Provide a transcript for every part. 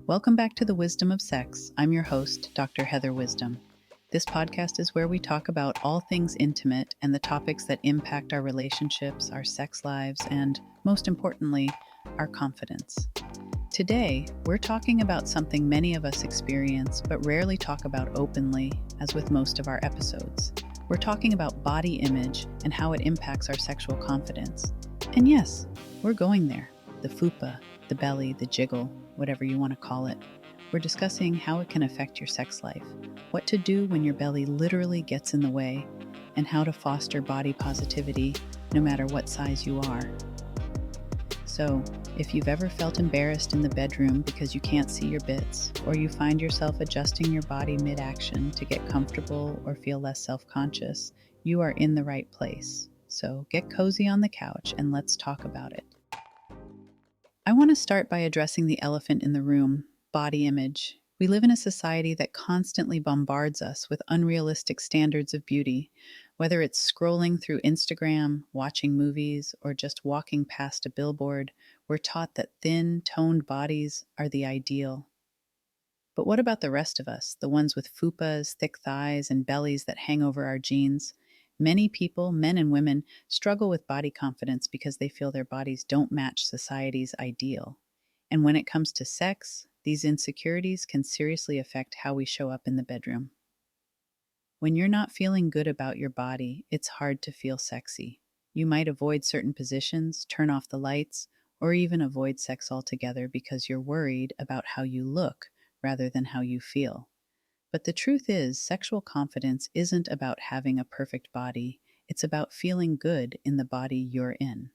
Welcome back to The Wisdom of Sex. I'm your host, Dr. Heather Wisdom. This podcast is where we talk about all things intimate and the topics that impact our relationships, our sex lives, and, most importantly, our confidence. Today, we're talking about something many of us experience but rarely talk about openly, as with most of our episodes. We're talking about body image and how it impacts our sexual confidence. And yes, we're going there. The FUPA, the belly, the jiggle, whatever you want to call it. We're discussing how it can affect your sex life, what to do when your belly literally gets in the way, and how to foster body positivity no matter what size you are. So, if you've ever felt embarrassed in the bedroom because you can't see your bits, or you find yourself adjusting your body mid-action to get comfortable or feel less self-conscious, you are in the right place. So get cozy on the couch and let's talk about it. I want to start by addressing the elephant in the room, body image. We live in a society that constantly bombards us with unrealistic standards of beauty. Whether it's scrolling through Instagram, watching movies, or just walking past a billboard, we're taught that thin, toned bodies are the ideal. But what about the rest of us, the ones with fupas, thick thighs, and bellies that hang over our jeans? Many people, men and women, struggle with body confidence because they feel their bodies don't match society's ideal. And when it comes to sex, these insecurities can seriously affect how we show up in the bedroom. When you're not feeling good about your body, it's hard to feel sexy. You might avoid certain positions, turn off the lights, or even avoid sex altogether because you're worried about how you look rather than how you feel. But the truth is, sexual confidence isn't about having a perfect body. It's about feeling good in the body you're in.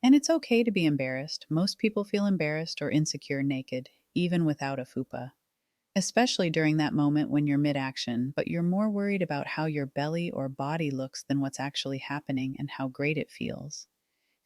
And it's okay to be embarrassed. Most people feel embarrassed or insecure naked, even without a FUPA. Especially during that moment when you're mid-action, but you're more worried about how your belly or body looks than what's actually happening and how great it feels.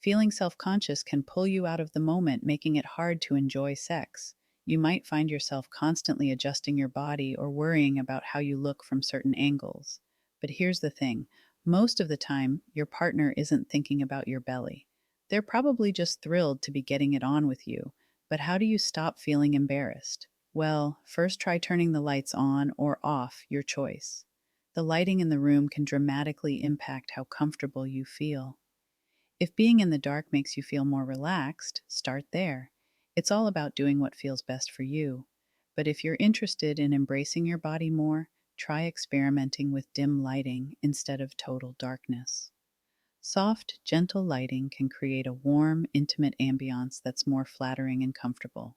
Feeling self-conscious can pull you out of the moment, making it hard to enjoy sex. You might find yourself constantly adjusting your body or worrying about how you look from certain angles. But here's the thing. Most of the time, your partner isn't thinking about your belly. They're probably just thrilled to be getting it on with you. But how do you stop feeling embarrassed? Well, first try turning the lights on or off, your choice. The lighting in the room can dramatically impact how comfortable you feel. If being in the dark makes you feel more relaxed, start there. It's all about doing what feels best for you. But if you're interested in embracing your body more, try experimenting with dim lighting instead of total darkness. Soft, gentle lighting can create a warm, intimate ambiance that's more flattering and comfortable.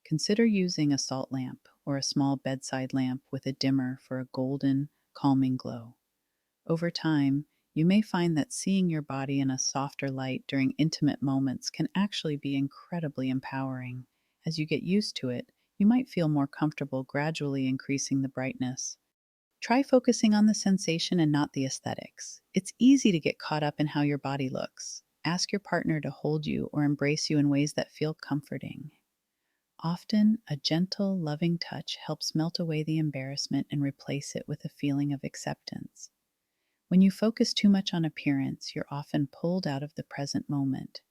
Consider using a salt lamp or a small bedside lamp with a dimmer for a golden, calming glow. Over time, you may find that seeing your body in a softer light during intimate moments can actually be incredibly empowering. As you get used to it, you might feel more comfortable gradually increasing the brightness. Try focusing on the sensation and not the aesthetics. It's easy to get caught up in how your body looks. Ask your partner to hold you or embrace you in ways that feel comforting. Often, a gentle, loving touch helps melt away the embarrassment and replace it with a feeling of acceptance. When you focus too much on appearance, you're often pulled out of the present moment.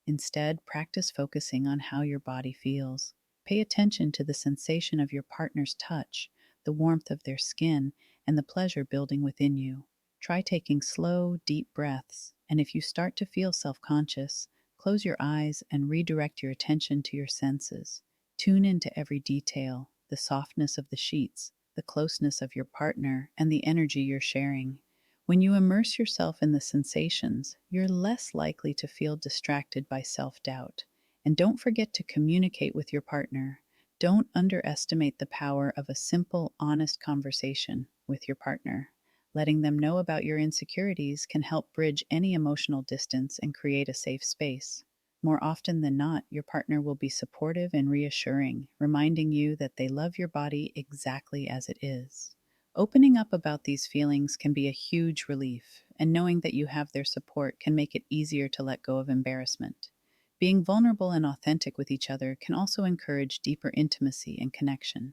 Instead, practice focusing on how your body feels. Pay attention to the sensation of your partner's touch, the warmth of their skin, and the pleasure building within you. Try taking slow, deep breaths, and if you start to feel self-conscious, close your eyes and redirect your attention to your senses. Tune into every detail, the softness of the sheets, the closeness of your partner, and the energy you're sharing. When you immerse yourself in the sensations, you're less likely to feel distracted by self-doubt. And don't forget to communicate with your partner. Don't underestimate the power of a simple, honest conversation with your partner. Letting them know about your insecurities can help bridge any emotional distance and create a safe space. More often than not, your partner will be supportive and reassuring, reminding you that they love your body exactly as it is. Opening up about these feelings can be a huge relief, and knowing that you have their support can make it easier to let go of embarrassment. Being vulnerable and authentic with each other can also encourage deeper intimacy and connection.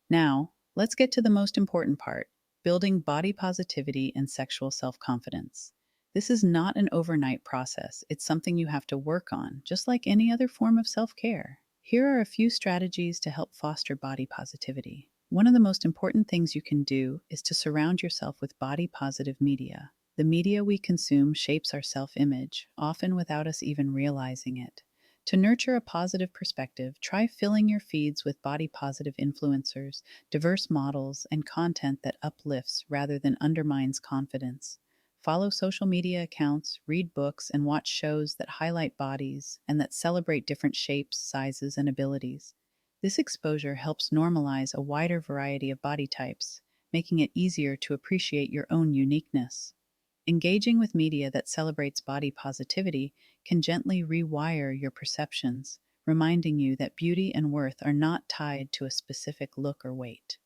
Now, let's get to the most important part, building body positivity and sexual self-confidence. This is not an overnight process. It's something you have to work on, just like any other form of self-care. Here are a few strategies to help foster body positivity. One of the most important things you can do is to surround yourself with body positive media. The media we consume shapes our self image, often without us even realizing it. To nurture a positive perspective, try filling your feeds with body positive influencers, diverse models, and content that uplifts rather than undermines confidence. Follow social media accounts, read books, and watch shows that highlight bodies and that celebrate different shapes, sizes, and abilities. This exposure helps normalize a wider variety of body types, making it easier to appreciate your own uniqueness. Engaging with media that celebrates body positivity can gently rewire your perceptions, reminding you that beauty and worth are not tied to a specific look or weight.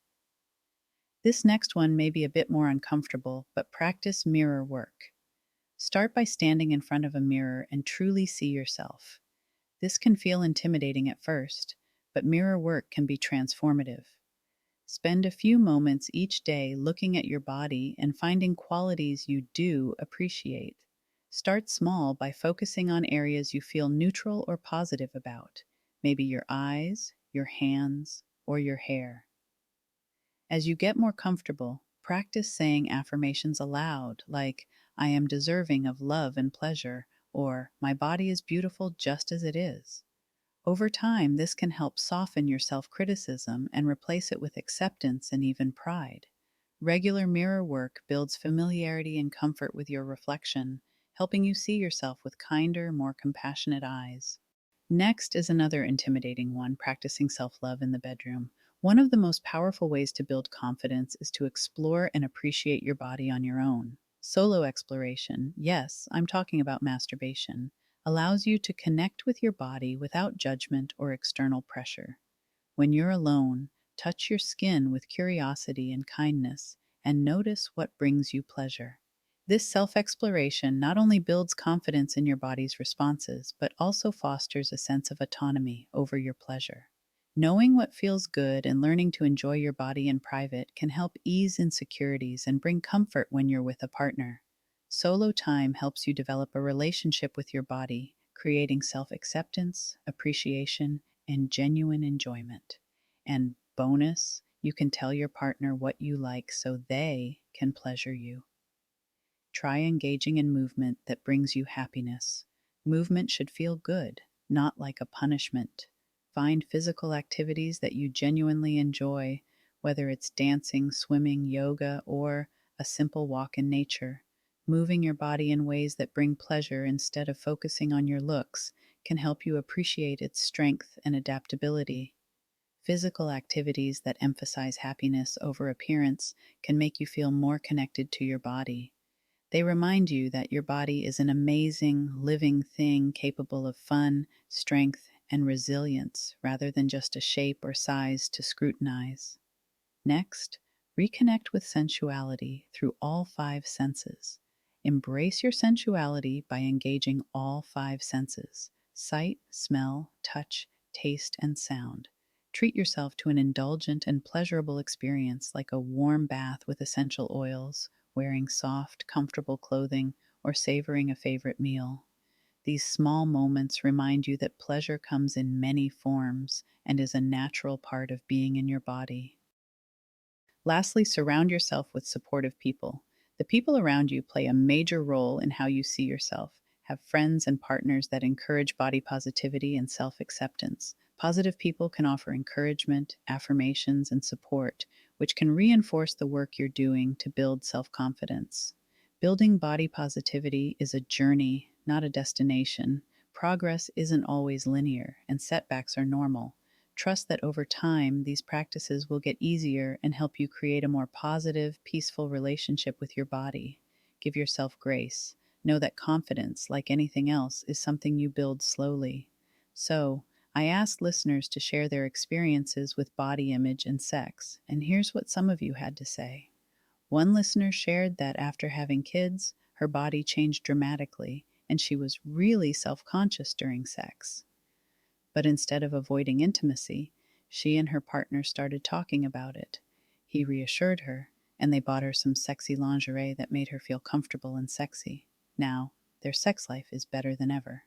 This next one may be a bit more uncomfortable, but practice mirror work. Start by standing in front of a mirror and truly see yourself. This can feel intimidating at first, but mirror work can be transformative. Spend a few moments each day looking at your body and finding qualities you do appreciate. Start small by focusing on areas you feel neutral or positive about, maybe your eyes, your hands, or your hair. As you get more comfortable, practice saying affirmations aloud, like, I am deserving of love and pleasure, or my body is beautiful just as it is. Over time, this can help soften your self criticism and replace it with acceptance and even pride. Regular mirror work builds familiarity and comfort with your reflection, helping you see yourself with kinder, more compassionate eyes. Next is another intimidating one: practicing self love in the bedroom. One of the most powerful ways to build confidence is to explore and appreciate your body on your own. Solo exploration, yes, I'm talking about masturbation, allows you to connect with your body without judgment or external pressure. When you're alone, touch your skin with curiosity and kindness and notice what brings you pleasure. This self exploration not only builds confidence in your body's responses, but also fosters a sense of autonomy over your pleasure. Knowing what feels good and learning to enjoy your body in private can help ease insecurities and bring comfort when you're with a partner. Solo time helps you develop a relationship with your body, creating self acceptance, appreciation, and genuine enjoyment. And bonus, you can tell your partner what you like so they can pleasure you. Try engaging in movement that brings you happiness. Movement should feel good, not like a punishment. Find physical activities that you genuinely enjoy, whether it's dancing, swimming, yoga, or a simple walk in nature. Moving your body in ways that bring pleasure instead of focusing on your looks can help you appreciate its strength and adaptability. Physical activities that emphasize happiness over appearance can make you feel more connected to your body. They remind you that your body is an amazing, living thing capable of fun, strength, and resilience rather than just a shape or size to scrutinize. Next, reconnect with sensuality through all five senses. Embrace your sensuality by engaging all five senses: sight, smell, touch, taste, and sound. Treat yourself to an indulgent and pleasurable experience like a warm bath with essential oils, wearing soft, comfortable clothing, or savoring a favorite meal. These small moments remind you that pleasure comes in many forms and is a natural part of being in your body. Lastly, surround yourself with supportive people. The people around you play a major role in how you see yourself. Have friends and partners that encourage body positivity and self acceptance. Positive people can offer encouragement, affirmations, and support, which can reinforce the work you're doing to build self confidence. Building body positivity is a journey, not a destination. Progress isn't always linear, and setbacks are normal. Trust that over time, these practices will get easier and help you create a more positive, peaceful relationship with your body. Give yourself grace. Know that confidence, like anything else, is something you build slowly. So, I asked listeners to share their experiences with body image and sex, and here's what some of you had to say. One listener shared that after having kids, her body changed dramatically, and she was really self-conscious during sex. But instead of avoiding intimacy, she and her partner started talking about it. He reassured her, and they bought her some sexy lingerie that made her feel comfortable and sexy. Now, their sex life is better than ever.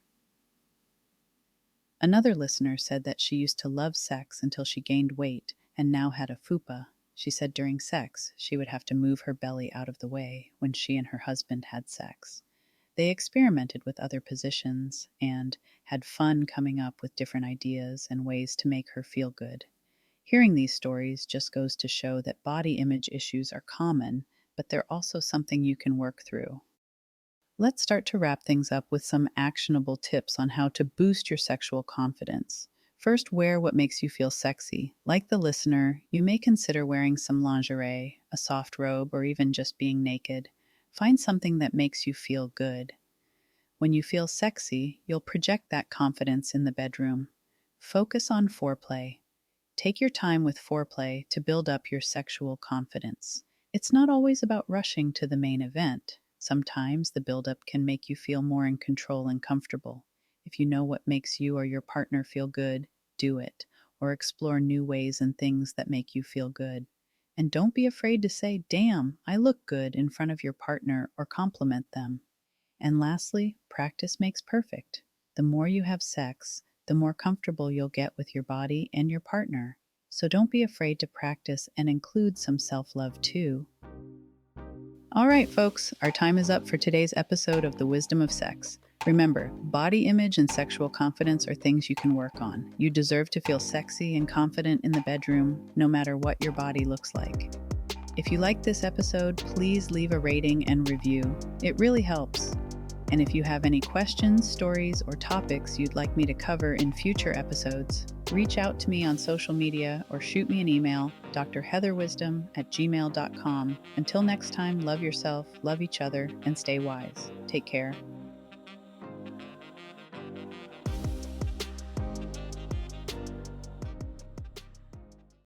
Another listener said that she used to love sex until she gained weight and now had a FUPA. She said during sex, she would have to move her belly out of the way when she and her husband had sex. They experimented with other positions and had fun coming up with different ideas and ways to make her feel good. Hearing these stories just goes to show that body image issues are common, but they're also something you can work through. Let's start to wrap things up with some actionable tips on how to boost your sexual confidence. First, wear what makes you feel sexy. Like the listener, you may consider wearing some lingerie, a soft robe, or even just being naked. Find something that makes you feel good. When you feel sexy, you'll project that confidence in the bedroom. Focus on foreplay. Take your time with foreplay to build up your sexual confidence. It's not always about rushing to the main event. Sometimes the buildup can make you feel more in control and comfortable. If you know what makes you or your partner feel good, do it, or explore new ways and things that make you feel good. And don't be afraid to say, "Damn, I look good," in front of your partner or compliment them. And lastly, practice makes perfect. The more you have sex, the more comfortable you'll get with your body and your partner. So don't be afraid to practice and include some self-love too. All right, folks, our time is up for today's episode of The Wisdom of Sex. Remember, body image and sexual confidence are things you can work on. You deserve to feel sexy and confident in the bedroom, no matter what your body looks like. If you liked this episode, please leave a rating and review. It really helps. And if you have any questions, stories, or topics you'd like me to cover in future episodes, reach out to me on social media or shoot me an email, drheatherwisdom@gmail.com. Until next time, love yourself, love each other, and stay wise. Take care.